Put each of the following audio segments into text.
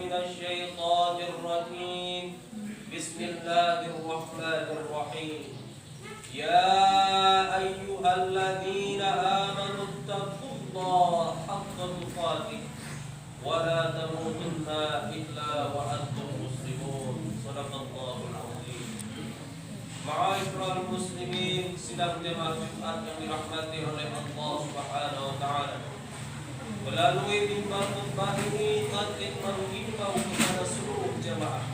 من الشيطان الرجيم بسم الله الرحمن الرحيم يا أيها الذين آمنوا اتقوا الله حق تقاته ولا تموتن إلا وأنتم مسلمون صدق الله العظيم. Ma'asyiral muslimin, sidang jemaah Jumat yang dirahmati oleh Allah Subhanahu wa taala. Melalui mimbar khutbah ini khatib menghimbau kepada seluruh jemaah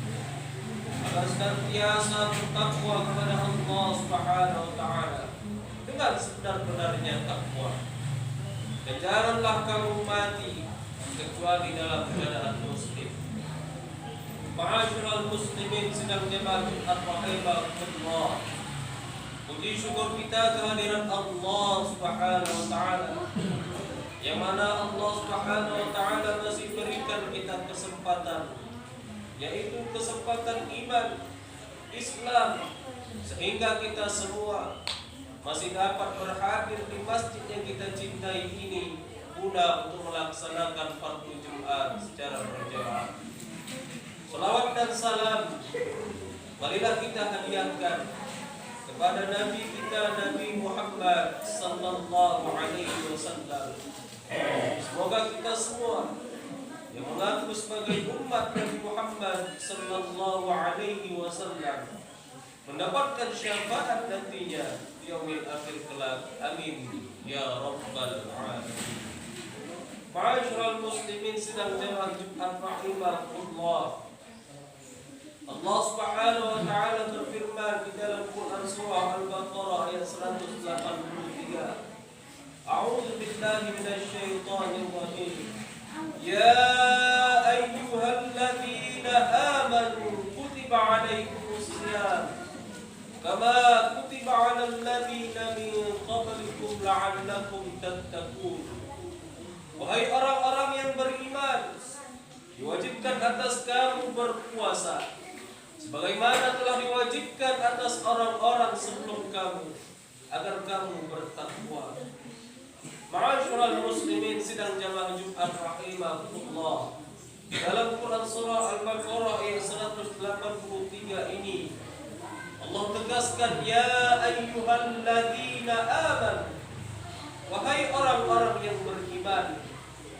agar senantiasa bertakwa kepada Allah Subhanahu wa taala dengan sebenar-benarnya takwa. Dan janganlah kamu mati kecuali dalam keadaan muslim. Ma'asyiral muslimin, sidang jemaah Jumat rahimakumullah. Puji syukur kita kehadiran Allah Subhanahu wa taala, yang mana Allah Subhanahu wa taala masih berikan kita kesempatan, yaitu kesempatan iman Islam, sehingga kita semua masih dapat berhadir di masjid yang kita cintai ini guna untuk melaksanakan fardu Jumat secara berjamaah. Salawat dan salam marilah kita hadiahkan kepada Nabi kita, Nabi Muhammad sallallahu alaihi wasallam. Semoga kita semua yang mengaku sebagai umat Nabi Muhammad sallallahu alaihi wasallam mendapatkan syafaat nantinya di yaumil akhir kelak. Amin ya rabbal alamin. Ma'asyiral muslimin, sidang jemaah Jumat rahimakumullah. Allah Subhanahu wa taala berfirman di dalam Quran surah Al-Baqarah ayat 183. A'udzu billahi minasy syaithanir rajim. Ya ayyuhalladzina amanu kutiba 'alaikumus shiyam kama kutiba 'alal ladzina min qablikum la'allakum tattaqun. Wahai orang-orang yang beriman, diwajibkan atas kamu berpuasa sebagaimana telah diwajibkan atas orang-orang sebelum kamu, agar kamu bertakwa. Ma'asyiral muslimin, sidang jamaah Jumat rahimakumullah. Dalam Quran surah Al-Baqarah ayat 183 ini Allah tegaskan, ya ayyuhalladzina amanu, wahai orang-orang yang beriman.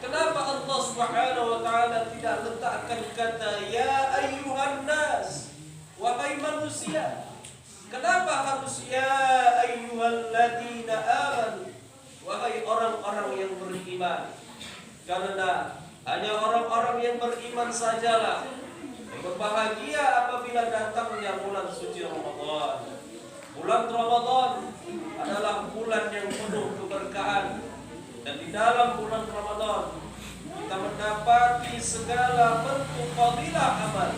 Kenapa Allah Subhanahu wa taala tidak letakkan kata ya ayyuhan nas, wahai manusia? Kenapa harus ya ayyuhalladzina amanu, wahai orang-orang yang beriman? Karena hanya orang-orang yang beriman sajalah yang berbahagia apabila datangnya bulan suci Ramadan. Bulan Ramadan adalah bulan yang penuh keberkahan, dan di dalam bulan Ramadan kita mendapati segala bentuk fadilah amal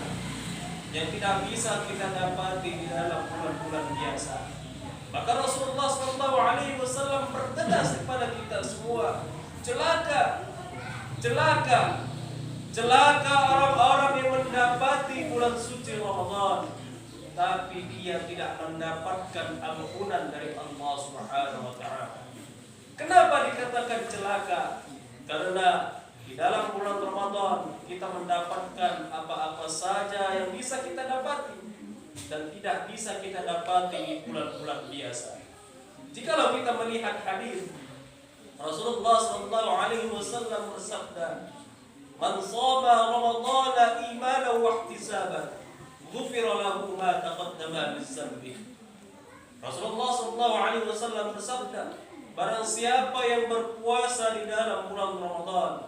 yang tidak bisa kita dapati di dalam bulan-bulan biasa. Maka Rasulullah SAW bertegas kepada kita semua, celaka orang-orang yang mendapati bulan suci Ramadan, tapi dia tidak mendapatkan ampunan dari Allah Subhanahu wa taala. Kenapa dikatakan celaka? Karena di dalam bulan Ramadan kita mendapatkan apa-apa saja yang bisa kita dapati dan tidak bisa kita dapati di bulan-bulan biasa. Jikalau kita melihat hadis Rasulullah SAW bersabda, "Man shoma Ramadhana imanan wa ihtisaban, ghufira lahu ma taqaddama min dhanbihi." Rasulullah SAW bersabda, barang siapa yang berpuasa di dalam bulan Ramadan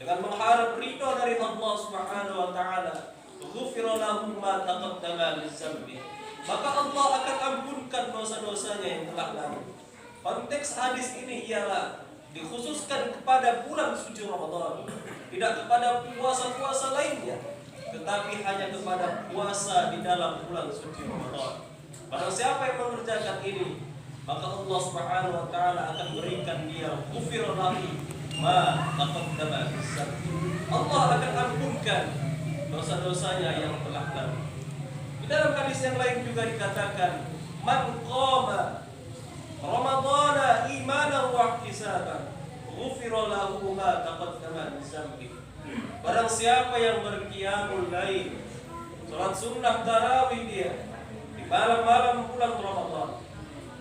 dengan mengharap ridha dari Allah Subhanahu wa taala, ghufira lahu ma taqaddama min dhanbihi, maka Allah akan ampunkan dosa-dosanya yang telah lalu. Konteks hadis ini ialah dikhususkan kepada bulan suci Ramadan, tidak kepada puasa-puasa lainnya, tetapi hanya kepada puasa di dalam bulan suci Ramadan. Barang siapa yang mengerjakan ini, maka Allah Subhanahu wa taala akan berikan dia ghufira lahu ma taqaddama min dhanbihi. Allah akan ampunkan dosa-dosanya yang telah lalu. Di dalam hadis yang lain juga dikatakan, man qama Ramadhana imanan wa ihtisaban, ghufira lahu ma taqaddama min dhanbihi. Barang siapa yang berqiyamul lail, salat sunnah tarawih dia di malam-malam bulan Ramadan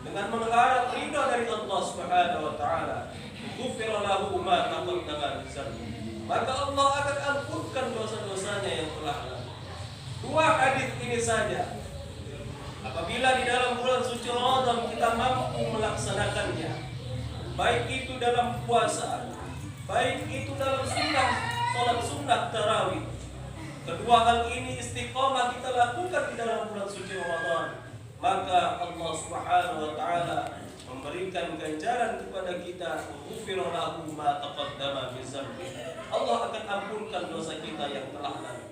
dengan mengharap ridha dari Allah Subhanahu wa taala, ghufira lahu ma taqaddama min dzanbi, maka Allah akan ampunkan dosa-dosanya yang telah lalu. Dua hadis ini saja, apabila di dalam bulan suci Ramadan kita mampu melaksanakannya, baik itu dalam puasa, baik itu dalam salat sunnah tarawih, kedua hal ini istiqamah kita lakukan di dalam bulan suci Ramadan, maka Allah Subhanahu wa taala memberikan ganjaran kepada kita, ghufira lahu ma taqaddama min dzanbi. Allah akan ampunkan dosa kita yang telah lalu.